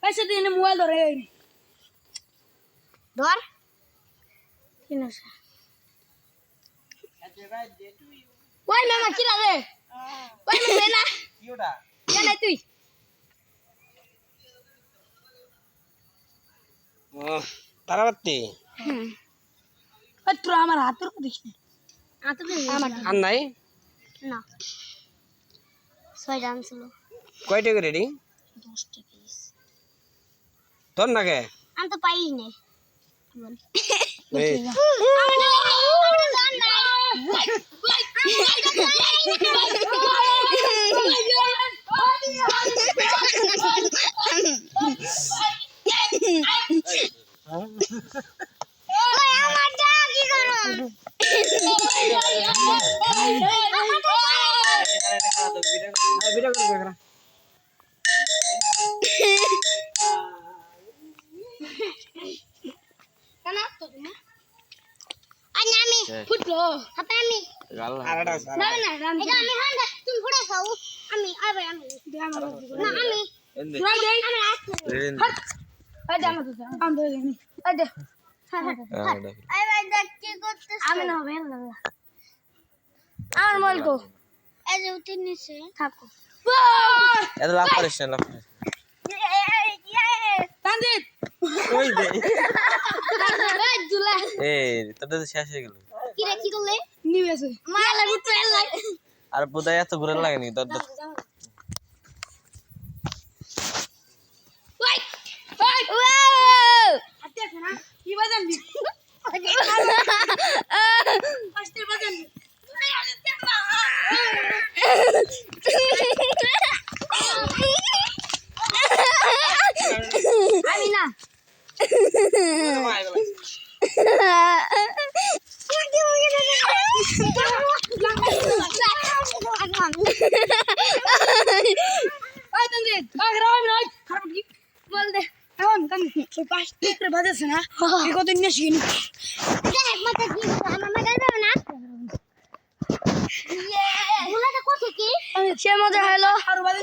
पैसे देने मोबाइल धरे धर ওই মামা কি লাগে ওই মামা না কিওটা জানা তুই তারাবাতি ওই তোর আমার হাতের কো দিস না আমার আর নাই না ছয় দাম ছিল কয়টা করে রেডি 10 টাকা পিস তোর নাকি আমি তো পাই নাই এই ফুটলো হাতে আমি আরেটা না না এটা আমি হান্ডা তুমি ফুড়ে খাও আমি আইবে আমি না আমি রাই দেই আমি আসছে এই দাম তো আম ধরে নি এই দে আই ভাই দেখ কি করতেছ আমি না হবে না আমার মোবাইল কো এই যে উঠে নিছে থাকো এত লাভ করিস না লাভ তানজিত ওই দে এই জুলা এই তোর তো শেষ হয়ে গেল কি রে কি করলে নিবে আছে মালা ভিতরে লাগে আর বোধহয় এত ঘুরে লাগেনি তোর ওই ওই ওয়াও আতে আছে না কি বাজান দি ফাস্টে বাজান আমি না সে মজা হলো আর বাজে